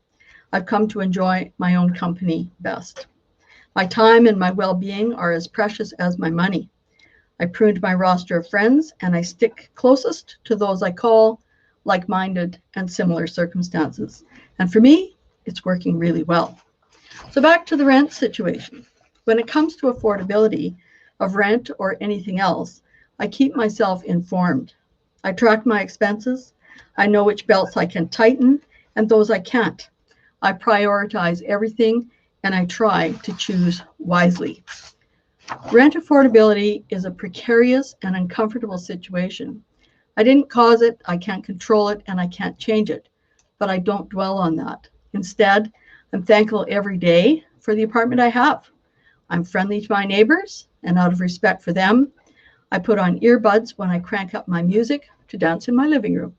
I've come to enjoy my own company best. My time and my well-being are as precious as my money. I pruned my roster of friends and I stick closest to those I call like-minded and similar circumstances. And for me, it's working really well. So back to the rent situation. When it comes to affordability of rent or anything else, I keep myself informed. I track my expenses. I know which belts I can tighten and those I can't. I prioritize everything and I try to choose wisely. Rent affordability is a precarious and uncomfortable situation. I didn't cause it, I can't control it, and I can't change it, but I don't dwell on that. Instead, I'm thankful every day for the apartment I have. I'm friendly to my neighbors, and out of respect for them, I put on earbuds when I crank up my music to dance in my living room.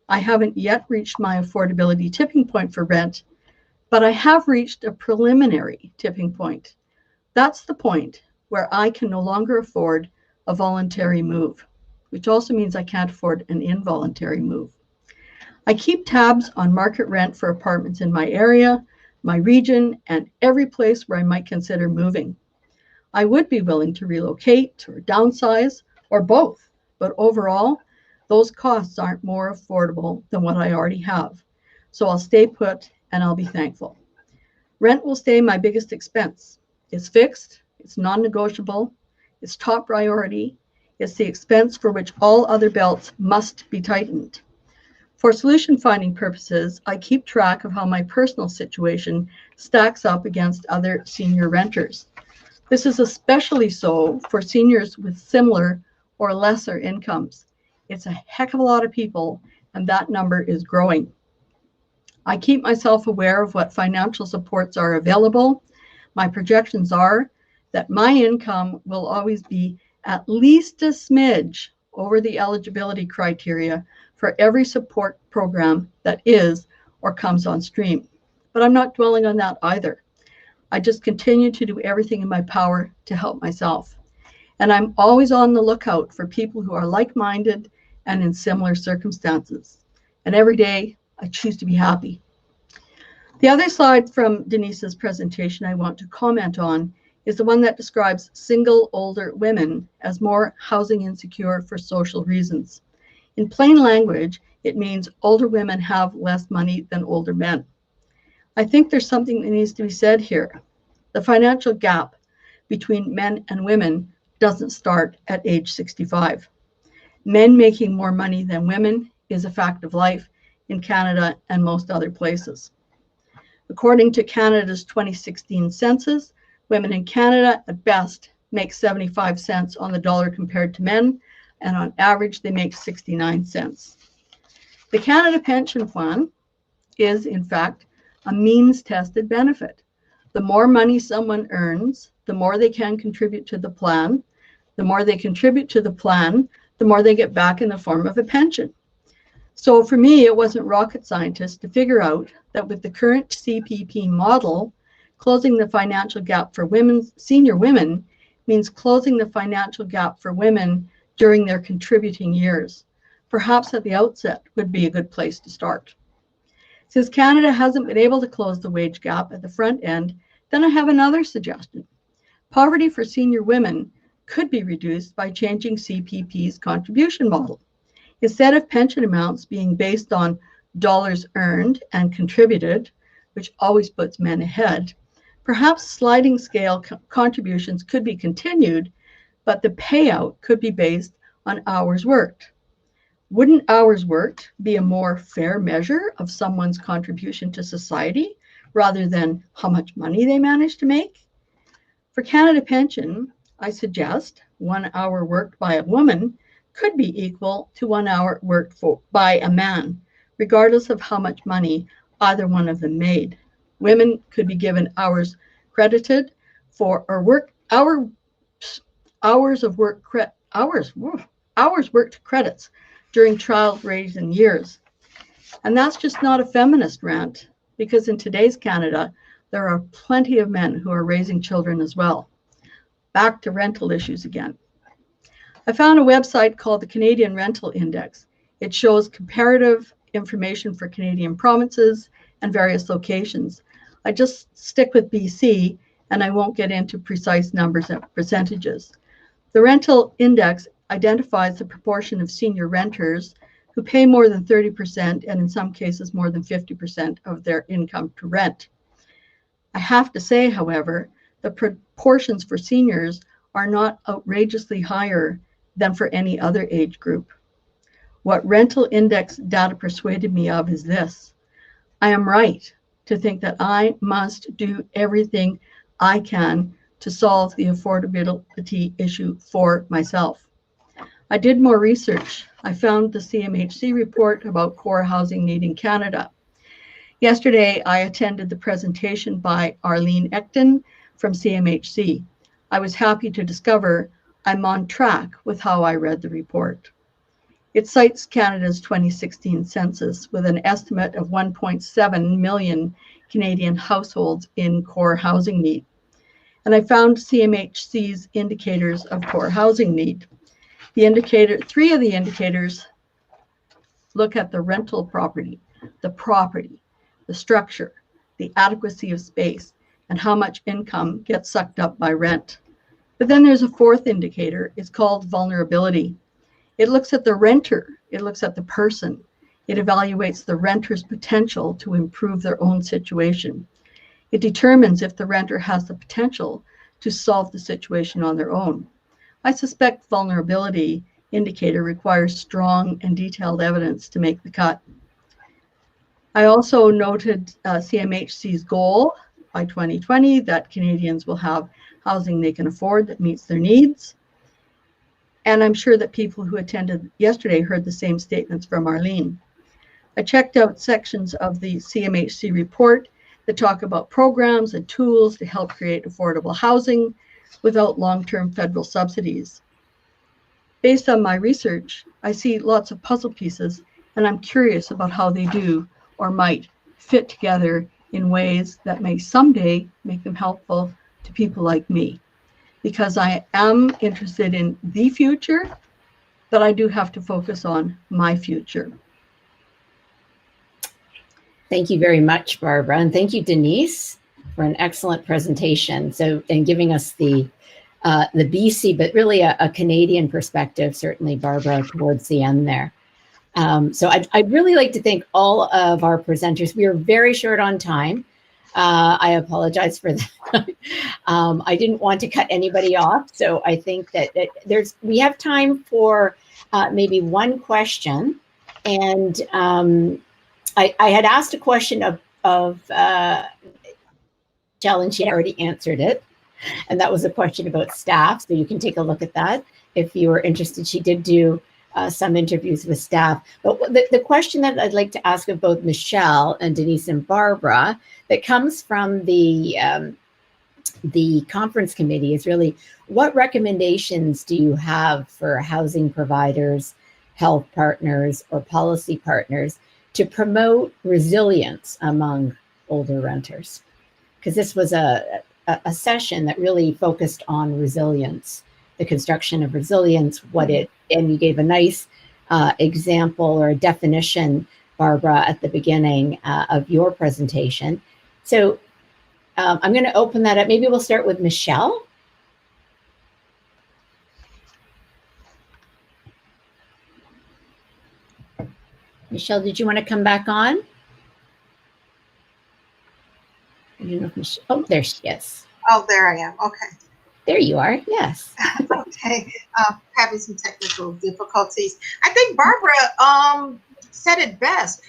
I haven't yet reached my affordability tipping point for rent, But I have reached a preliminary tipping point. That's the point where I can no longer afford a voluntary move, which also means I can't afford an involuntary move. I keep tabs on market rent for apartments in my area, my region, and every place where I might consider moving. I would be willing to relocate or downsize or both, but overall, those costs aren't more affordable than what I already have. So I'll stay put and I'll be thankful. Rent will stay my biggest expense. It's fixed, it's non-negotiable, it's top priority, it's the expense for which all other belts must be tightened. For solution finding purposes, I keep track of how my personal situation stacks up against other senior renters. This is especially so for seniors with similar or lesser incomes. It's a heck of a lot of people, and that number is growing. I keep myself aware of what financial supports are available. My projections are that my income will always be at least a smidge over the eligibility criteria for every support program that is or comes on stream. But I'm not dwelling on that either. I just continue to do everything in my power to help myself. And I'm always on the lookout for people who are like-minded and in similar circumstances. And every day I choose to be happy. The other slide from Denise's presentation I want to comment on is the one that describes single older women as more housing insecure for social reasons. In plain language, it means older women have less money than older men. I think there's something that needs to be said here. The financial gap between men and women doesn't start at age 65. Men making more money than women is a fact of life in Canada and most other places. According to Canada's 2016 census, women in Canada at best make 75 cents on the dollar compared to men, and on average they make 69 cents. The Canada Pension Plan is, in fact, a means-tested benefit. The more money someone earns, the more they can contribute to the plan. The more they contribute to the plan, the more they get back in the form of a pension. So for me, it wasn't rocket scientist to figure out that with the current CPP model, closing the financial gap for senior women means closing the financial gap for women during their contributing years. Perhaps at the outset would be a good place to start. Since Canada hasn't been able to close the wage gap at the front end, then I have another suggestion. Poverty for senior women could be reduced by changing CPP's contribution model. Instead of pension amounts being based on dollars earned and contributed, which always puts men ahead, perhaps sliding scale contributions could be continued, but the payout could be based on hours worked. Wouldn't hours worked be a more fair measure of someone's contribution to society rather than how much money they managed to make? For Canada Pension, I suggest 1 hour worked by a woman could be equal to 1 hour worked by a man, regardless of how much money either one of them made. Women could be given hours credited for hours worked credits during child-raising years. And that's just not a feminist rant, because in today's Canada, there are plenty of men who are raising children as well. Back to rental issues again. I found a website called the Canadian Rental Index. It shows comparative information for Canadian provinces and various locations. I just stick with BC and I won't get into precise numbers and percentages. The rental index identifies the proportion of senior renters who pay more than 30% and in some cases more than 50% of their income to rent. I have to say, however, the proportions for seniors are not outrageously higher than for any other age group. What rental index data persuaded me of is this: I am right to think that I must do everything I can to solve the affordability issue for myself. I did more research. I found the CMHC report about core housing need in Canada. Yesterday, I attended the presentation by Arlene Ecton from CMHC. I was happy to discover I'm on track with how I read the report. It cites Canada's 2016 census with an estimate of 1.7 million Canadian households in core housing need. And I found CMHC's indicators of core housing need. Three of the indicators look at the rental property, the structure, the adequacy of space, and how much income gets sucked up by rent. But then there's a fourth indicator. It's called vulnerability. It looks at the renter. It looks at the person. It evaluates the renter's potential to improve their own situation. It determines if the renter has the potential to solve the situation on their own. I suspect vulnerability indicator requires strong and detailed evidence to make the cut. I also noted CMHC's goal by 2020 that Canadians will have housing they can afford that meets their needs. And I'm sure that people who attended yesterday heard the same statements from Arlene. I checked out sections of the CMHC report that talk about programs and tools to help create affordable housing without long-term federal subsidies. Based on my research, I see lots of puzzle pieces, and I'm curious about how they do or might fit together in ways that may someday make them helpful to people like me. Because I am interested in the future, but I do have to focus on my future. Thank you very much, Barbara. And thank you, Denise, for an excellent presentation. And giving us the BC, but really a Canadian perspective, certainly, Barbara, towards the end there. So I'd really like to thank all of our presenters. We are very short on time. I apologize for that. I didn't want to cut anybody off. So I think that we have time for maybe one question. And I had asked a question of Michelle, and she already answered it. And that was a question about staff. So you can take a look at that if you are interested. She did do some interviews with staff. But the question that I'd like to ask of both Michelle and Denise and Barbara that comes from the conference committee is really, what recommendations do you have for housing providers, health partners, or policy partners to promote resilience among older renters? Because this was a session that really focused on resilience, the construction of resilience, and you gave a nice example or a definition, Barbara, at the beginning of your presentation. So I'm going to open that up. Maybe we'll start with Michelle. Michelle, did you want to come back on? I don't know if Michelle, oh, there she is. Oh, there I am. Okay. There you are. Yes. Okay. Having some technical difficulties. I think Barbara said it best.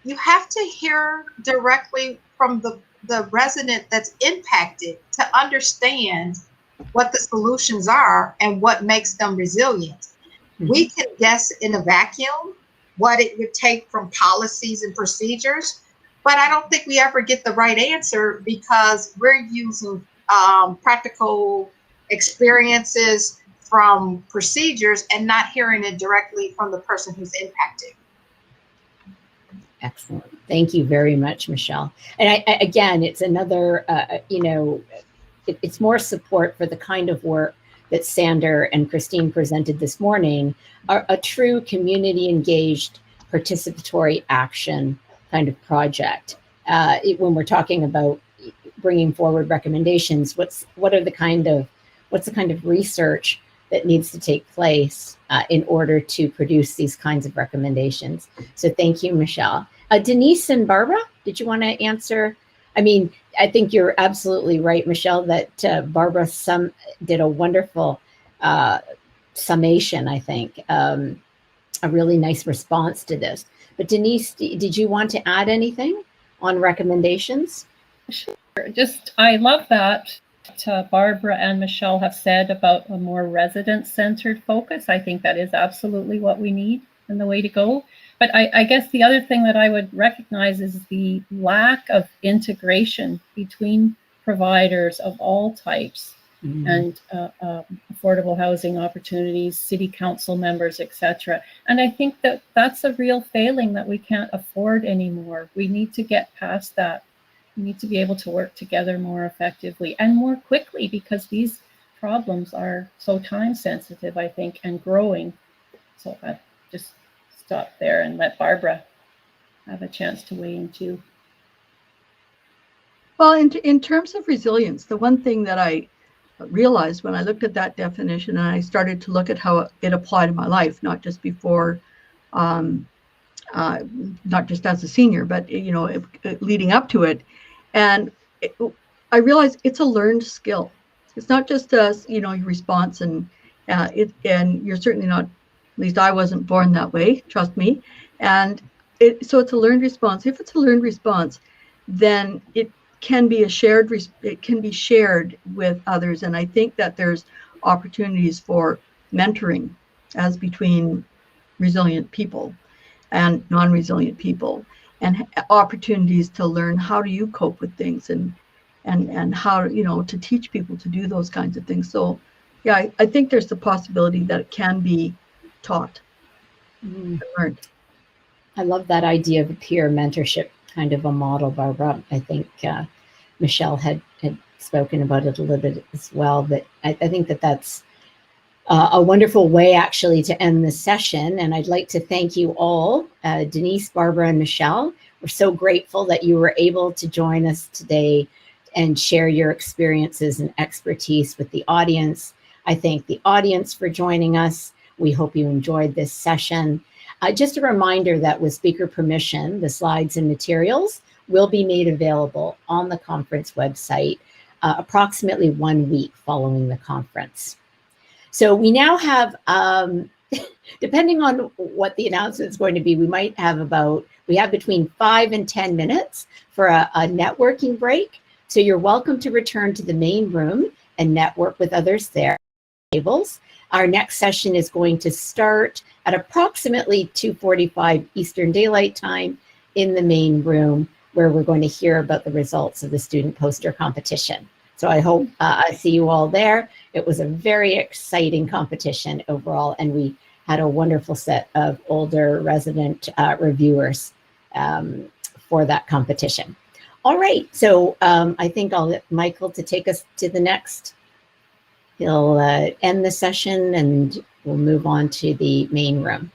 You have to hear directly from the resident that's impacted to understand what the solutions are and what makes them resilient. Mm-hmm. We can guess in a vacuum what it would take from policies and procedures, but I don't think we ever get the right answer because we're using practical experiences from procedures and not hearing it directly from the person who's impacted. Excellent. Thank you very much, Michelle. And again, it's another, it's more support for the kind of work that Sander and Christine presented this morning, a true community engaged participatory action kind of project. When we're talking about bringing forward recommendations, what's the kind of research that needs to take place in order to produce these kinds of recommendations? So thank you, Michelle. Denise and Barbara, did you want to answer? I mean, I think you're absolutely right, Michelle, that Barbara did a wonderful summation, I think, a really nice response to this. But Denise, did you want to add anything on recommendations? Sure. I love that Barbara and Michelle have said about a more resident-centered focus. I think that is absolutely what we need and the way to go. But I guess the other thing that I would recognize is the lack of integration between providers of all types and affordable housing opportunities, city council members, etc. And I think that that's a real failing that we can't afford anymore. We need to get past that. We need to be able to work together more effectively and more quickly, because these problems are so time sensitive, I think, and growing. So I just stop there and let Barbara have a chance to weigh in too. Well, in terms of resilience, the one thing that I realized when I looked at that definition and I started to look at how it applied in my life, not just before, not just as a senior, but leading up to it, and I realized it's a learned skill. It's not just your response, and and you're certainly not. At least I wasn't born that way. Trust me. And so it's a learned response. If it's a learned response, then it can be shared with others. And I think that there's opportunities for mentoring as between resilient people and non-resilient people, and opportunities to learn how do you cope with things, and how to teach people to do those kinds of things. So yeah, I think there's the possibility that it can be taught and learned. I love that idea of a peer mentorship kind of a model, Barbara. I think Michelle had spoken about it a little bit as well, but I think that's a wonderful way actually to end this session. And I'd like to thank you all, Denise, Barbara, and Michelle. We're so grateful that you were able to join us today and share your experiences and expertise with the audience. I thank the audience for joining us. We hope you enjoyed this session. Just a reminder that with speaker permission, the slides and materials will be made available on the conference website approximately 1 week following the conference. So we now have, depending on what the announcement is going to be, we have between 5 and 10 minutes for a networking break. So you're welcome to return to the main room and network with others there. Tables. Our next session is going to start at approximately 2:45 Eastern Daylight Time in the main room, where we're going to hear about the results of the student poster competition. So I hope I see you all there. It was a very exciting competition overall, and we had a wonderful set of older resident reviewers for that competition. All right, so I think I'll get Michael to take us to the next. He'll end the session and we'll move on to the main room.